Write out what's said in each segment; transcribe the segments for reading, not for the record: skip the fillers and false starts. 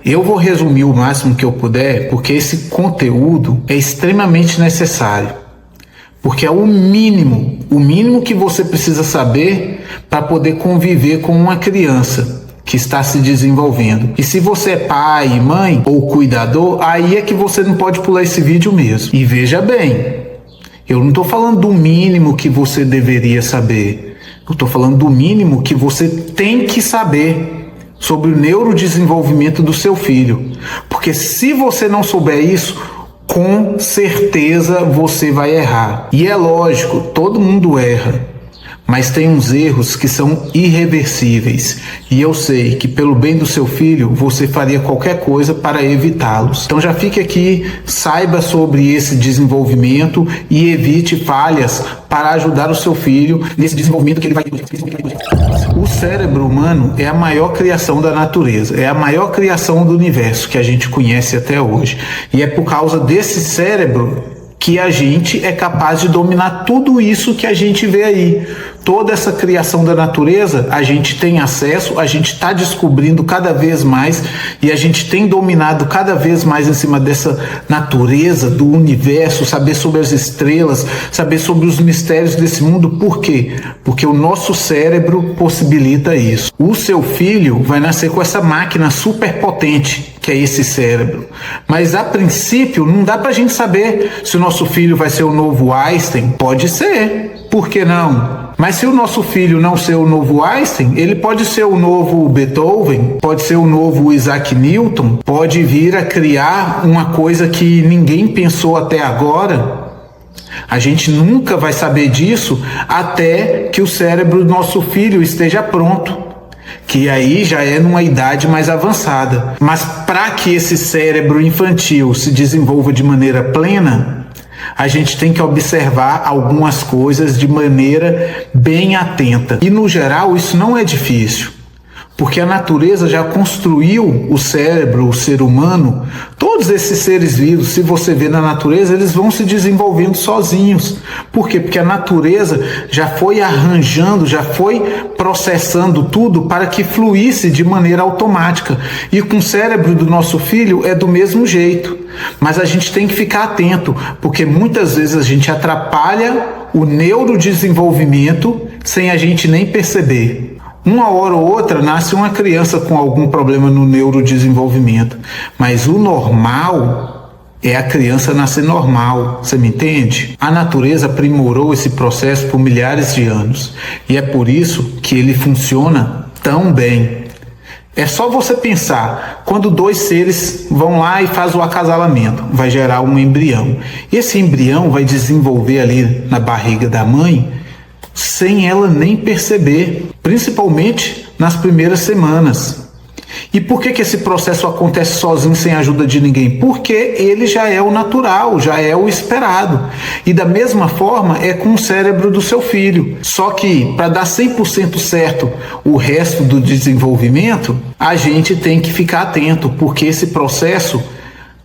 Eu vou resumir o máximo que eu puder, porque esse conteúdo é extremamente necessário. Porque é o mínimo que você precisa saber para poder conviver com uma criança que está se desenvolvendo. E se você é pai, mãe ou cuidador, aí é que você não pode pular esse vídeo mesmo. E veja bem, eu não estou falando do mínimo que você deveria saber. Eu estou falando do mínimo que você tem que saber sobre o neurodesenvolvimento do seu filho. Porque se você não souber isso, com certeza você vai errar. E é lógico, todo mundo erra. Mas tem uns erros que são irreversíveis. E eu sei que pelo bem do seu filho, você faria qualquer coisa para evitá-los. Então já fique aqui, saiba sobre esse desenvolvimento e evite falhas para ajudar o seu filho nesse desenvolvimento que ele vai ter. O cérebro humano é a maior criação da natureza, é a maior criação do universo que a gente conhece até hoje. E é por causa desse cérebro que a gente é capaz de dominar tudo isso que a gente vê aí. Toda essa criação da natureza, a gente tem acesso, a gente está descobrindo cada vez mais e a gente tem dominado cada vez mais em cima dessa natureza, do universo, saber sobre as estrelas, saber sobre os mistérios desse mundo. Por quê? Porque o nosso cérebro possibilita isso. O seu filho vai nascer com essa máquina super potente, que é esse cérebro. Mas a princípio não dá pra gente saber se o nosso filho vai ser o novo Einstein. Pode ser, por que não? Mas se o nosso filho não ser o novo Einstein, ele pode ser o novo Beethoven, pode ser o novo Isaac Newton, pode vir a criar uma coisa que ninguém pensou até agora. A gente nunca vai saber disso até que o cérebro do nosso filho esteja pronto, que aí já é numa idade mais avançada. Mas para que esse cérebro infantil se desenvolva de maneira plena, a gente tem que observar algumas coisas de maneira bem atenta. E no geral isso não é difícil, porque a natureza já construiu o cérebro, o ser humano. Todos esses seres vivos, se você vê na natureza, eles vão se desenvolvendo sozinhos. Por quê? Porque a natureza já foi arranjando, já foi processando tudo para que fluísse de maneira automática. E com o cérebro do nosso filho é do mesmo jeito. Mas a gente tem que ficar atento, porque muitas vezes a gente atrapalha o neurodesenvolvimento sem a gente nem perceber. Uma hora ou outra nasce uma criança com algum problema no neurodesenvolvimento, mas o normal é a criança nascer normal, você me entende? A natureza aprimorou esse processo por milhares de anos e é por isso que ele funciona tão bem. É só você pensar, quando dois seres vão lá e fazem o acasalamento, vai gerar um embrião. Esse embrião vai desenvolver ali na barriga da mãe sem ela nem perceber, principalmente nas primeiras semanas. E por que esse processo acontece sozinho, sem a ajuda de ninguém? Porque ele já é o natural, já é o esperado. E da mesma forma é com o cérebro do seu filho. Só que para dar 100% certo o resto do desenvolvimento, a gente tem que ficar atento, porque esse processo,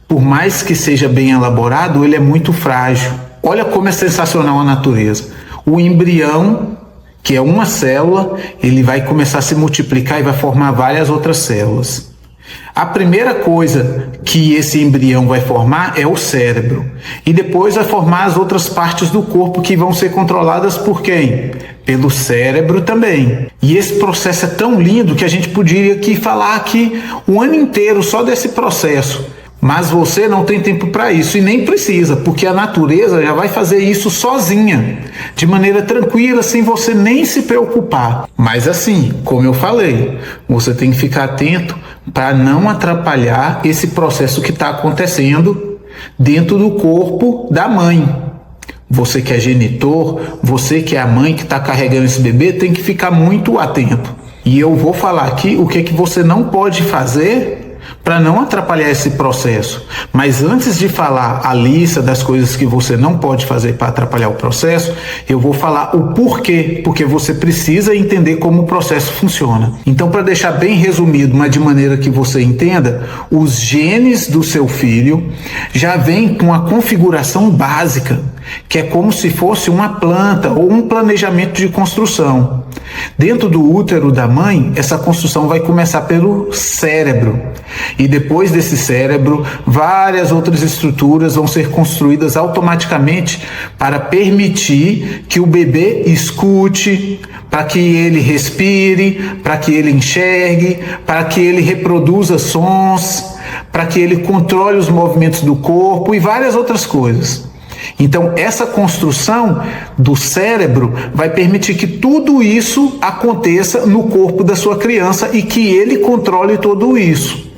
por mais que seja bem elaborado, ele é muito frágil. Olha como é sensacional a natureza. O embrião, que é uma célula, ele vai começar a se multiplicar e vai formar várias outras células. A primeira coisa que esse embrião vai formar é o cérebro. E depois vai formar as outras partes do corpo que vão ser controladas por quem? Pelo cérebro também. E esse processo é tão lindo que a gente poderia aqui falar aqui o ano inteiro só desse processo. Mas você não tem tempo para isso e nem precisa, porque a natureza já vai fazer isso sozinha, de maneira tranquila, sem você nem se preocupar. Mas assim, como eu falei, você tem que ficar atento para não atrapalhar esse processo que está acontecendo dentro do corpo da mãe. Você que é genitor, você que é a mãe que está carregando esse bebê, tem que ficar muito atento. E eu vou falar aqui o que você não pode fazer para não atrapalhar esse processo. Mas antes de falar a lista das coisas que você não pode fazer para atrapalhar o processo, eu vou falar o porquê, porque você precisa entender como o processo funciona. Então, para deixar bem resumido, mas de maneira que você entenda, os genes do seu filho já vêm com a configuração básica, que é como se fosse uma planta ou um planejamento de construção. Dentro do útero da mãe, essa construção vai começar pelo cérebro. E depois desse cérebro, várias outras estruturas vão ser construídas automaticamente para permitir que o bebê escute, para que ele respire, para que ele enxergue, para que ele reproduza sons, para que ele controle os movimentos do corpo e várias outras coisas. Então, essa construção do cérebro vai permitir que tudo isso aconteça no corpo da sua criança e que ele controle tudo isso.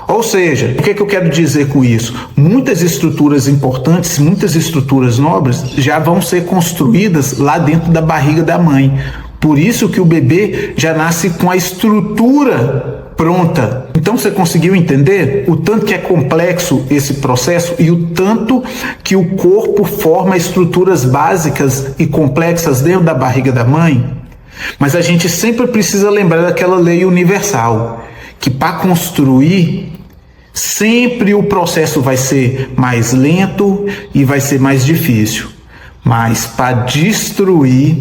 Ou seja, o que eu quero dizer com isso? Muitas estruturas importantes, muitas estruturas nobres já vão ser construídas lá dentro da barriga da mãe. Por isso que o bebê já nasce com a estrutura pronta. Então você conseguiu entender o tanto que é complexo esse processo e o tanto que o corpo forma estruturas básicas e complexas dentro da barriga da mãe? Mas a gente sempre precisa lembrar daquela lei universal, que para construir, sempre o processo vai ser mais lento e vai ser mais difícil. Mas para destruir,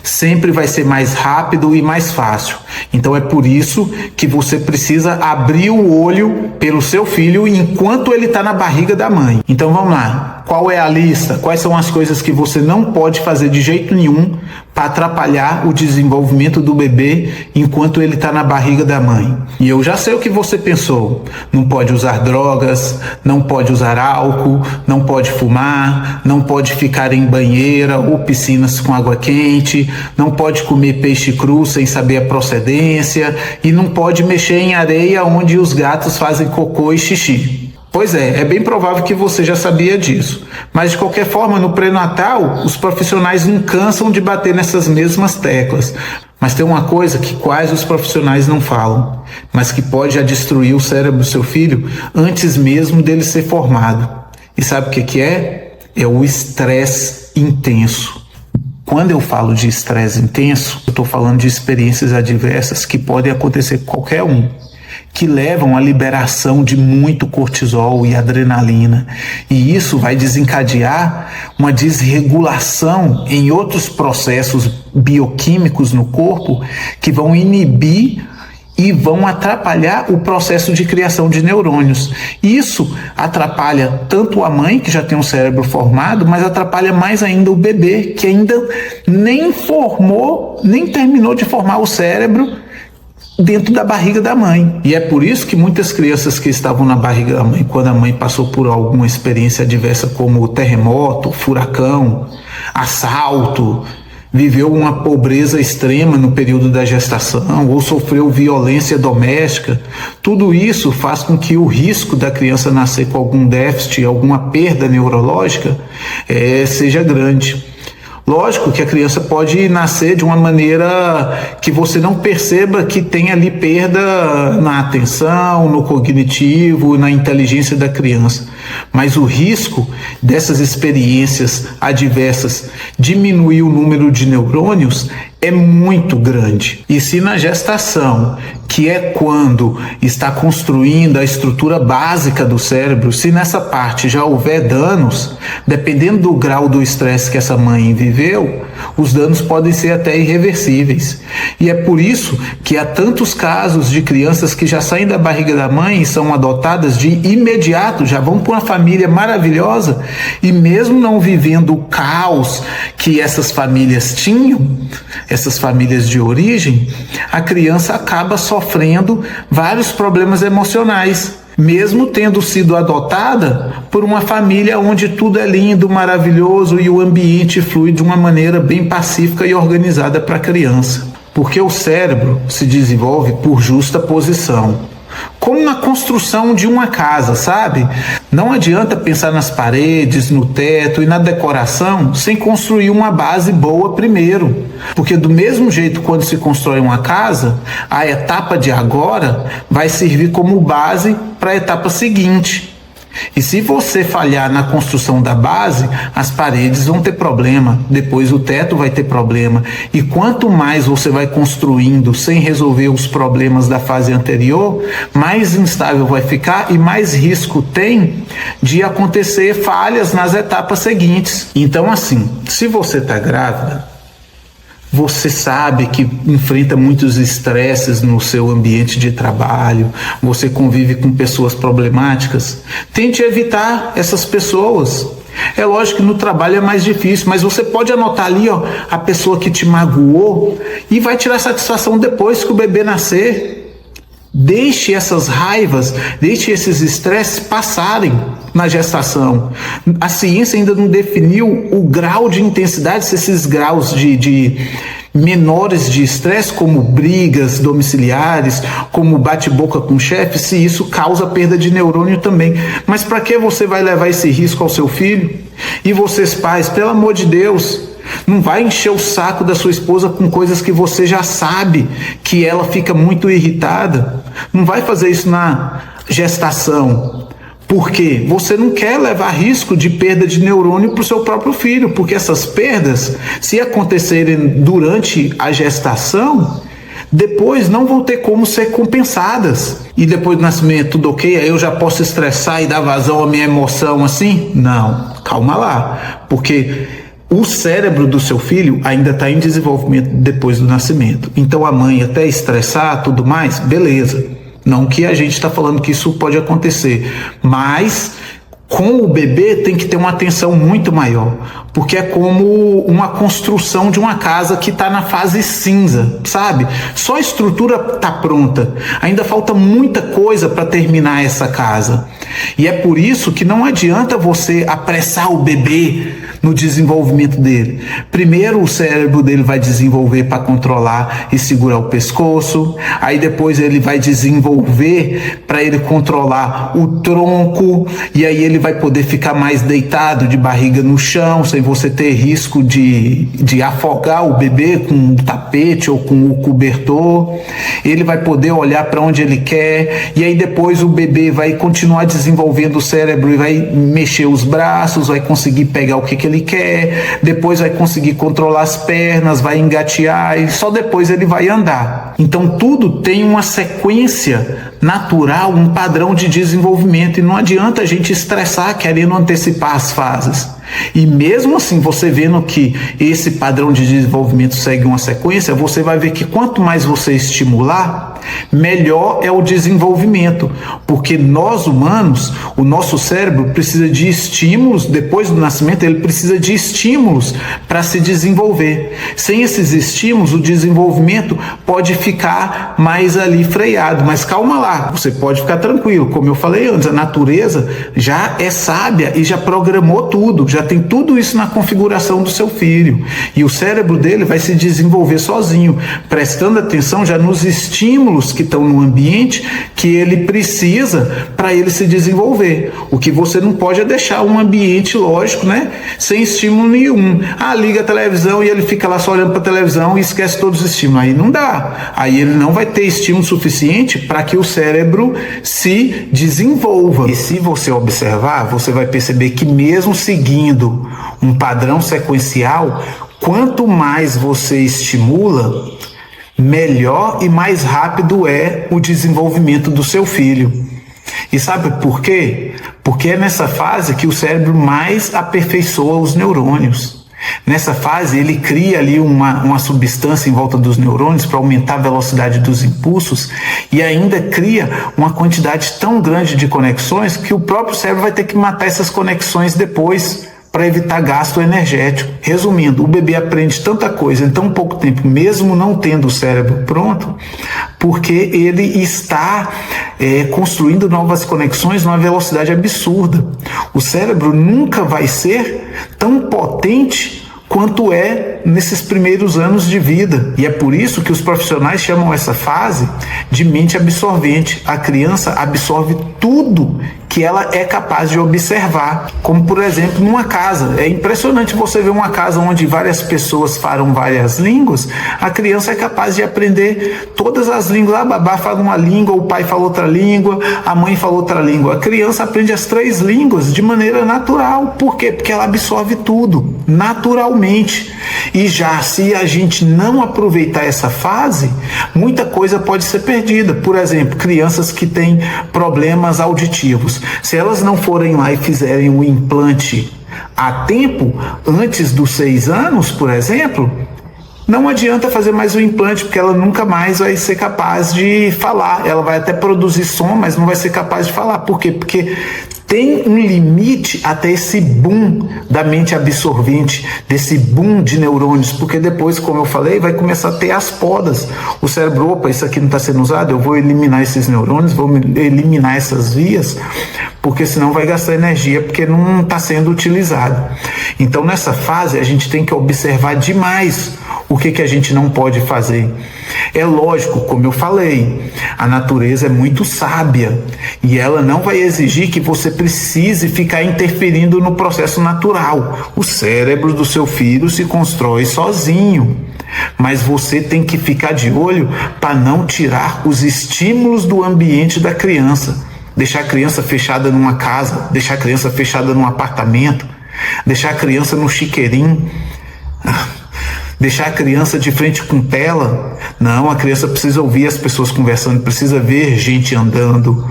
sempre vai ser mais rápido e mais fácil. Então é por isso que você precisa abrir o olho pelo seu filho enquanto ele está na barriga da mãe. Então vamos lá. Qual é a lista? Quais são as coisas que você não pode fazer de jeito nenhum para atrapalhar o desenvolvimento do bebê enquanto ele está na barriga da mãe? E eu já sei o que você pensou. Não pode usar drogas, não pode usar álcool, não pode fumar, não pode ficar em banheira ou piscinas com água quente, não pode comer peixe cru sem saber a procedência e não pode mexer em areia onde os gatos fazem cocô e xixi. Pois é bem provável que você já sabia disso. Mas de qualquer forma, no pré-natal, os profissionais não cansam de bater nessas mesmas teclas. Mas tem uma coisa que quase os profissionais não falam, mas que pode já destruir o cérebro do seu filho antes mesmo dele ser formado. E sabe o que é? É o estresse intenso. Quando eu falo de estresse intenso, eu estou falando de experiências adversas que podem acontecer com qualquer um, que levam à liberação de muito cortisol e adrenalina. E isso vai desencadear uma desregulação em outros processos bioquímicos no corpo que vão inibir e vão atrapalhar o processo de criação de neurônios. Isso atrapalha tanto a mãe, que já tem um cérebro formado, mas atrapalha mais ainda o bebê, que ainda nem formou, nem terminou de formar o cérebro dentro da barriga da mãe. E é por isso que muitas crianças que estavam na barriga da mãe, quando a mãe passou por alguma experiência adversa como terremoto, furacão, assalto, viveu uma pobreza extrema no período da gestação ou sofreu violência doméstica, tudo isso faz com que o risco da criança nascer com algum déficit, alguma perda neurológica, seja grande. Lógico que a criança pode nascer de uma maneira que você não perceba que tem ali perda na atenção, no cognitivo, na inteligência da criança. Mas o risco dessas experiências adversas diminuir o número de neurônios é muito grande. E se na gestação, que é quando está construindo a estrutura básica do cérebro, se nessa parte já houver danos, dependendo do grau do estresse que essa mãe viveu, os danos podem ser até irreversíveis. E é por isso que há tantos casos de crianças que já saem da barriga da mãe e são adotadas de imediato, já vão para uma família maravilhosa, e mesmo não vivendo o caos que essas famílias tinham, essas famílias de origem, a criança acaba sofrendo vários problemas emocionais, mesmo tendo sido adotada por uma família onde tudo é lindo, maravilhoso e o ambiente flui de uma maneira bem pacífica e organizada para a criança. Porque o cérebro se desenvolve por justa posição, como na construção de uma casa, sabe? Não adianta pensar nas paredes, no teto e na decoração sem construir uma base boa primeiro. Porque do mesmo jeito, quando se constrói uma casa, a etapa de agora vai servir como base para a etapa seguinte. E se você falhar na construção da base, as paredes vão ter problema, depois o teto vai ter problema. E quanto mais você vai construindo sem resolver os problemas da fase anterior, mais instável vai ficar e mais risco tem de acontecer falhas nas etapas seguintes. Então assim, se você está grávida, Você sabe que enfrenta muitos estresses no seu ambiente de trabalho, você convive com pessoas problemáticas. Tente evitar essas pessoas. É lógico que no trabalho é mais difícil, mas você pode anotar ali, ó, a pessoa que te magoou e vai tirar satisfação depois que o bebê nascer. Deixe essas raivas, deixe esses estresses passarem na gestação. A ciência ainda não definiu o grau de intensidade, se esses graus de menores de estresse, como brigas domiciliares, como bate-boca com o chefe, se isso causa perda de neurônio também. Mas para que você vai levar esse risco ao seu filho? E vocês pais, pelo amor de Deus, não vai encher o saco da sua esposa com coisas que você já sabe que ela fica muito irritada. Não vai fazer isso na gestação. Porque você não quer levar risco de perda de neurônio para o seu próprio filho, porque essas perdas, se acontecerem durante a gestação, depois não vão ter como ser compensadas. E depois do nascimento, tudo ok? Aí eu já posso estressar e dar vazão à minha emoção assim? Não, calma lá, porque o cérebro do seu filho ainda está em desenvolvimento depois do nascimento. Então a mãe até estressar, tudo mais, beleza. Não que a gente está falando que isso pode acontecer, mas com o bebê tem que ter uma atenção muito maior, porque é como uma construção de uma casa que está na fase cinza, sabe? Só a estrutura está pronta, ainda falta muita coisa para terminar essa casa. E é por isso que não adianta você apressar o bebê no desenvolvimento dele. Primeiro o cérebro dele vai desenvolver para controlar e segurar o pescoço, aí depois ele vai desenvolver para ele controlar o tronco, e aí ele vai poder ficar mais deitado de barriga no chão, sem você ter risco de afogar o bebê com um tapete ou com o cobertor. Ele vai poder olhar para onde ele quer, e aí depois o bebê vai continuar desenvolvendo o cérebro e vai mexer os braços, vai conseguir pegar o que ele quer, depois vai conseguir controlar as pernas, vai engatear e só depois ele vai andar. Então tudo tem uma sequência natural, um padrão de desenvolvimento, e não adianta a gente estressar querendo antecipar as fases. E mesmo assim, você vendo que esse padrão de desenvolvimento segue uma sequência, você vai ver que quanto mais você estimular, melhor é o desenvolvimento, porque nós humanos, o nosso cérebro precisa de estímulos. Depois do nascimento ele precisa de estímulos para se desenvolver. Sem esses estímulos, o desenvolvimento pode ficar mais ali freado, mas calma lá, você pode ficar tranquilo. Como eu falei antes, a natureza já é sábia e já programou tudo, já tem tudo isso na configuração do seu filho, e o cérebro dele vai se desenvolver sozinho, prestando atenção já nos estímulos que estão no ambiente que ele precisa para ele se desenvolver. O que você não pode é deixar um ambiente, lógico, né, sem estímulo nenhum. Liga a televisão e ele fica lá só olhando para a televisão e esquece todos os estímulos. Aí não dá. Aí ele não vai ter estímulo suficiente para que o cérebro se desenvolva. E se você observar, você vai perceber que mesmo seguindo um padrão sequencial, quanto mais você estimula, melhor e mais rápido é o desenvolvimento do seu filho. E sabe por quê? Porque é nessa fase que o cérebro mais aperfeiçoa os neurônios. Nessa fase ele cria ali uma substância em volta dos neurônios para aumentar a velocidade dos impulsos, e ainda cria uma quantidade tão grande de conexões que o próprio cérebro vai ter que matar essas conexões depois, para evitar gasto energético. Resumindo, o bebê aprende tanta coisa em tão pouco tempo, mesmo não tendo o cérebro pronto, porque ele está construindo novas conexões numa velocidade absurda. O cérebro nunca vai ser tão potente quanto é nesses primeiros anos de vida. E é por isso que os profissionais chamam essa fase de mente absorvente. A criança absorve tudo que ela é capaz de observar, como por exemplo numa casa. É impressionante você ver uma casa onde várias pessoas falam várias línguas. A criança é capaz de aprender todas as línguas. A babá fala uma língua, o pai fala outra língua, a mãe fala outra língua. A criança aprende as 3 línguas de maneira natural. Por quê? Porque ela absorve tudo naturalmente. E já se a gente não aproveitar essa fase, muita coisa pode ser perdida. Por exemplo, crianças que têm problemas auditivos. Se elas não forem lá e fizerem um implante a tempo, antes dos 6 anos, por exemplo, não adianta fazer mais o implante, porque ela nunca mais vai ser capaz de falar. Ela vai até produzir som, mas não vai ser capaz de falar. Por quê? Porque tem um limite até esse boom da mente absorvente, desse boom de neurônios, porque depois, como eu falei, vai começar a ter as podas. O cérebro, opa, isso aqui não está sendo usado, eu vou eliminar esses neurônios, vou eliminar essas vias, porque senão vai gastar energia, porque não está sendo utilizado. Então, nessa fase, a gente tem que observar demais o que a gente não pode fazer. É lógico, como eu falei, a natureza é muito sábia e ela não vai exigir que você precise ficar interferindo no processo natural. O cérebro do seu filho se constrói sozinho, mas você tem que ficar de olho para não tirar os estímulos do ambiente da criança. Deixar a criança fechada numa casa, deixar a criança fechada num apartamento, deixar a criança no chiqueirinho, deixar a criança de frente com tela. Não, a criança precisa ouvir as pessoas conversando, precisa ver gente andando,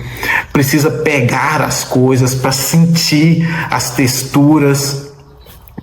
precisa pegar as coisas para sentir as texturas,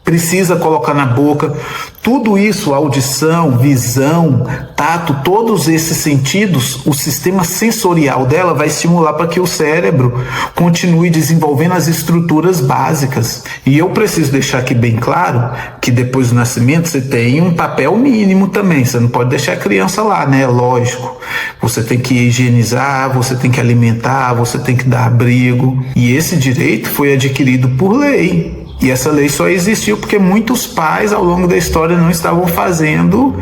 precisa colocar na boca. Tudo isso, audição, visão, tato, todos esses sentidos, o sistema sensorial dela vai estimular para que o cérebro continue desenvolvendo as estruturas básicas. E eu preciso deixar aqui bem claro que depois do nascimento você tem um papel mínimo também. Você não pode deixar a criança lá, né? Lógico. Você tem que higienizar, você tem que alimentar, você tem que dar abrigo. E esse direito foi adquirido por lei. E essa lei só existiu porque muitos pais ao longo da história não estavam fazendo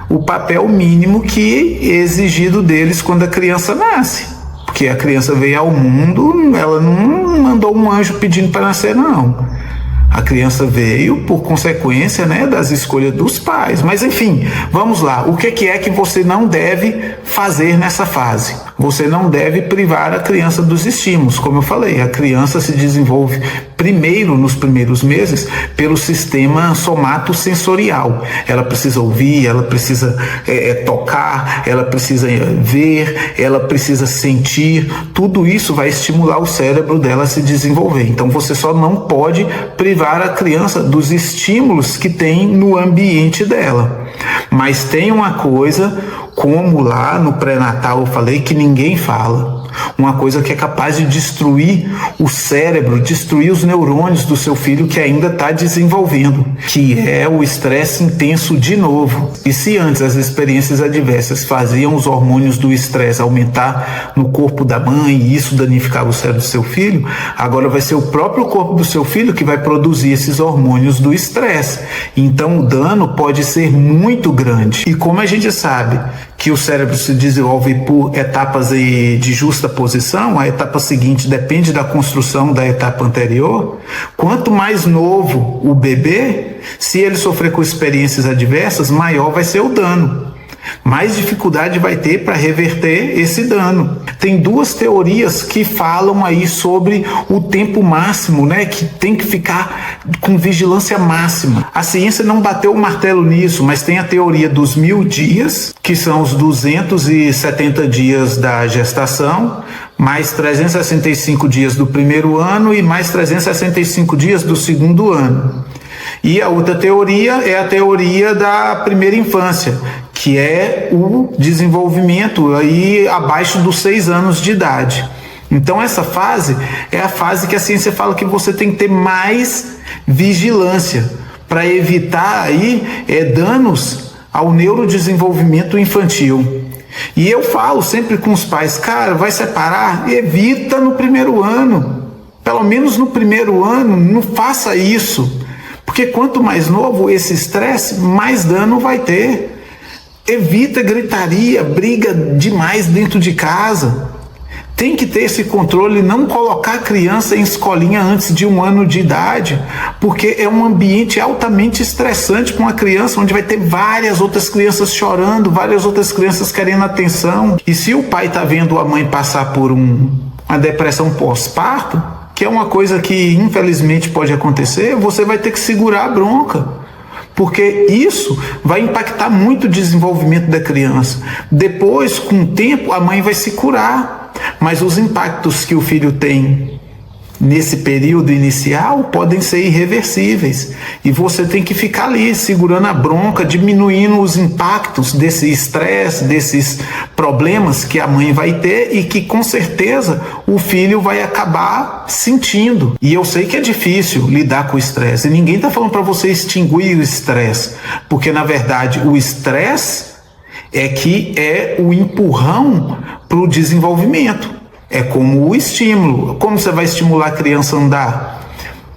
o papel mínimo que é exigido deles quando a criança nasce. Porque a criança veio ao mundo, ela não mandou um anjo pedindo para nascer, não. A criança veio por consequência, né, das escolhas dos pais. Mas enfim, vamos lá. O que é que você não deve fazer nessa fase? Você não deve privar a criança dos estímulos. Como eu falei, a criança se desenvolve primeiro, nos primeiros meses, pelo sistema somatosensorial. Ela precisa ouvir, ela precisa tocar, ela precisa ver, ela precisa sentir. Tudo isso vai estimular o cérebro dela a se desenvolver. Então você só não pode privar a criança dos estímulos que tem no ambiente dela. Mas tem uma coisa, como lá no pré-natal eu falei, que ninguém fala. Uma coisa que é capaz de destruir o cérebro, destruir os neurônios do seu filho que ainda está desenvolvendo, que é o estresse intenso de novo. E se antes as experiências adversas faziam os hormônios do estresse aumentar no corpo da mãe e isso danificava o cérebro do seu filho, agora vai ser o próprio corpo do seu filho que vai produzir esses hormônios do estresse. Então o dano pode ser muito grande. E como a gente sabe que o cérebro se desenvolve por etapas de justa posição, a etapa seguinte depende da construção da etapa anterior. Quanto mais novo o bebê, se ele sofrer com experiências adversas, maior vai ser o dano. Mais dificuldade vai ter para reverter esse dano. Tem duas teorias que falam aí sobre o tempo máximo, né, que tem que ficar com vigilância máxima. A ciência não bateu o martelo nisso, mas tem a teoria dos 1000 dias, que são os 270 dias da gestação, mais 365 dias do primeiro ano e mais 365 dias do segundo ano. E a outra teoria é a teoria da primeira infância, que é o desenvolvimento aí abaixo dos 6 anos de idade. Então essa fase é a fase que a ciência fala que você tem que ter mais vigilância para evitar aí danos ao neurodesenvolvimento infantil. E eu falo sempre com os pais, cara, vai separar? Evita no primeiro ano. Pelo menos no primeiro ano, não faça isso. Porque quanto mais novo esse estresse, mais dano vai ter. Evita gritaria, briga demais dentro de casa. Tem que ter esse controle, não colocar a criança em escolinha antes de 1 ano de idade, porque é um ambiente altamente estressante para uma criança, onde vai ter várias outras crianças chorando, várias outras crianças querendo atenção. E se o pai está vendo a mãe passar por uma depressão pós-parto, que é uma coisa que infelizmente pode acontecer, você vai ter que segurar a bronca, porque isso vai impactar muito o desenvolvimento da criança. Depois, com o tempo, a mãe vai se curar, mas os impactos que o filho tem nesse período inicial podem ser irreversíveis e você tem que ficar ali segurando a bronca, diminuindo os impactos desse estresse, desses problemas que a mãe vai ter e que com certeza o filho vai acabar sentindo. E eu sei que é difícil lidar com o estresse e ninguém está falando para você extinguir o estresse, porque na verdade o estresse é que é o empurrão para o desenvolvimento. É como o estímulo. Como você vai estimular a criança a andar?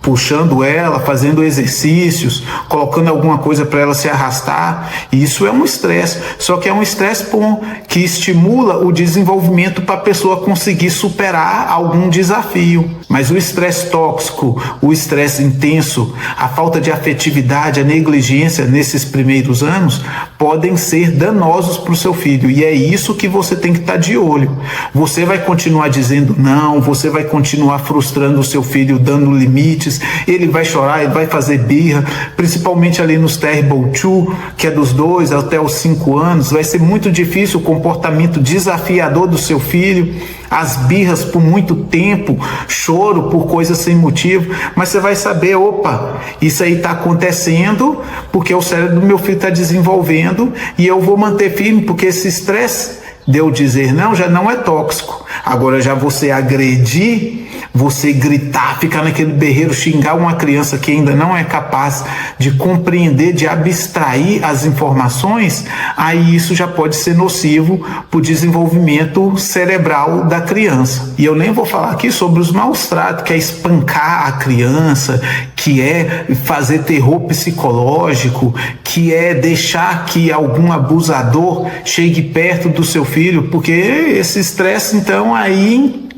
Puxando ela, fazendo exercícios, colocando alguma coisa para ela se arrastar. Isso é um estresse. Só que é um estresse bom, que estimula o desenvolvimento para a pessoa conseguir superar algum desafio. Mas o estresse tóxico, o estresse intenso, a falta de afetividade, a negligência nesses primeiros anos podem ser danosos para o seu filho. E é isso que você tem que estar de olho. Você vai continuar dizendo não, você vai continuar frustrando o seu filho, dando limites, ele vai chorar, ele vai fazer birra, principalmente ali nos Terrible 2, que é dos 2 até os 5 anos, vai ser muito difícil o comportamento desafiador do seu filho, as birras por muito tempo, choro por coisas sem motivo, mas você vai saber, opa, isso aí está acontecendo porque o cérebro do meu filho está desenvolvendo e eu vou manter firme porque esse estresse de eu dizer não já não é tóxico. Agora já você agredir, você gritar, ficar naquele berreiro, xingar uma criança que ainda não é capaz de compreender, de abstrair as informações, aí isso já pode ser nocivo para o desenvolvimento cerebral da criança. E eu nem vou falar aqui sobre os maus tratos, que é espancar a criança, que é fazer terror psicológico, que é deixar que algum abusador chegue perto do seu filho, porque esse estresse, então, aí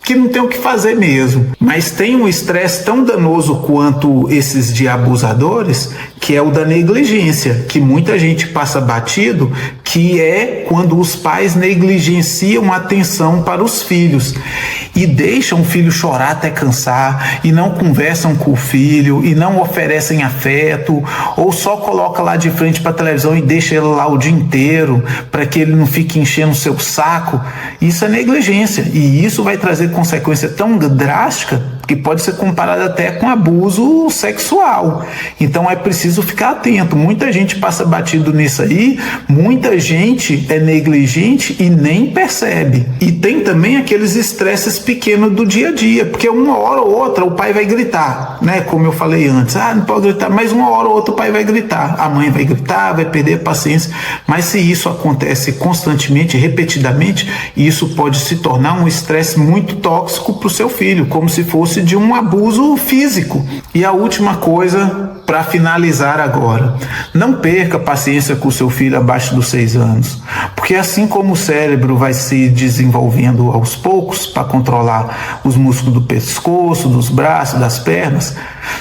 que não tem o que fazer mesmo. Mas tem um estresse tão danoso quanto esses de abusadores, que é o da negligência, que muita gente passa batido, que é quando os pais negligenciam a atenção para os filhos e deixam o filho chorar até cansar e não conversam com o filho e não oferecem afeto, ou só coloca lá de frente para a televisão e deixa ele lá o dia inteiro para que ele não fique enchendo o seu saco. Isso é negligência e isso vai trazer consequência tão drástica que pode ser comparada até com abuso sexual. Então é preciso ficar atento. Muita gente passa batido nisso aí, muita gente é negligente e nem percebe. E tem também aqueles estresses pequenos do dia a dia, porque uma hora ou outra o pai vai gritar, né? Como eu falei antes, não pode gritar, mas uma hora ou outra o pai vai gritar, a mãe vai gritar, vai perder a paciência. Mas se isso acontece constantemente, repetidamente, isso pode se tornar um estresse muito tóxico para o seu filho, como se fosse de um abuso físico. E a última coisa, para finalizar agora, não perca paciência com o seu filho abaixo dos 6 anos, porque assim como o cérebro vai se desenvolvendo aos poucos para controlar os músculos do pescoço, dos braços, das pernas,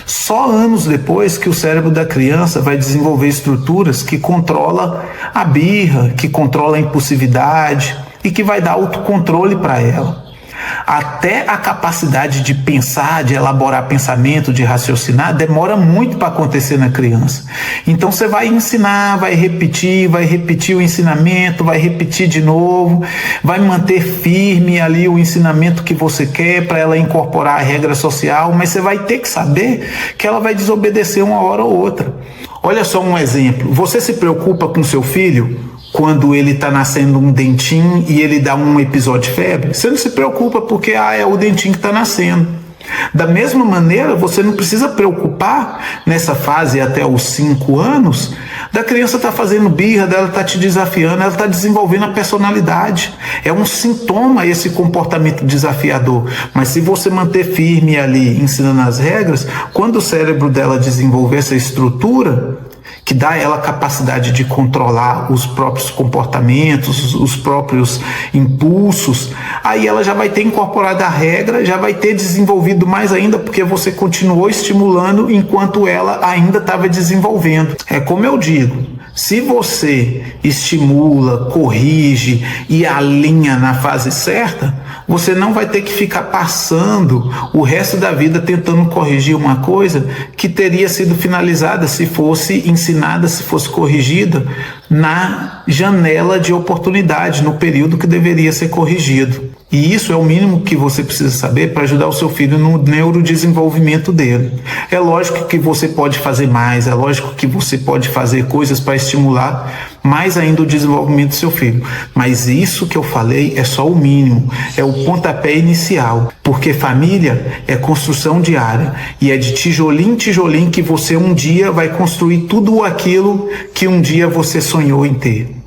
só anos depois que o cérebro da criança vai desenvolver estruturas que controla a birra, que controla a impulsividade e que vai dar autocontrole para ela. Até a capacidade de pensar, de elaborar pensamento, de raciocinar, demora muito para acontecer na criança. Então você vai ensinar, vai repetir o ensinamento, vai repetir de novo, vai manter firme ali o ensinamento que você quer para ela incorporar a regra social, mas você vai ter que saber que ela vai desobedecer uma hora ou outra. Olha só um exemplo, você se preocupa com seu filho quando ele está nascendo um dentinho e ele dá um episódio de febre? Você não se preocupa porque é o dentinho que está nascendo. Da mesma maneira, você não precisa preocupar nessa fase até os 5 anos da criança estar fazendo birra, dela estar te desafiando, ela está desenvolvendo a personalidade. É um sintoma esse comportamento desafiador. Mas se você manter firme ali, ensinando as regras, quando o cérebro dela desenvolver essa estrutura, que dá a ela a capacidade de controlar os próprios comportamentos, os próprios impulsos, aí ela já vai ter incorporado a regra, já vai ter desenvolvido mais ainda, porque você continuou estimulando enquanto ela ainda estava desenvolvendo. É como eu digo, se você estimula, corrige e alinha na fase certa, você não vai ter que ficar passando o resto da vida tentando corrigir uma coisa que teria sido finalizada se fosse ensinada, se fosse corrigida na janela de oportunidade, no período que deveria ser corrigido. E isso é o mínimo que você precisa saber para ajudar o seu filho no neurodesenvolvimento dele. É lógico que você pode fazer mais, é lógico que você pode fazer coisas para estimular mais ainda o desenvolvimento do seu filho. Mas isso que eu falei é só o mínimo, é o pontapé inicial. Porque família é construção diária e é de tijolinho em tijolinho que você um dia vai construir tudo aquilo que um dia você sonhou em ter.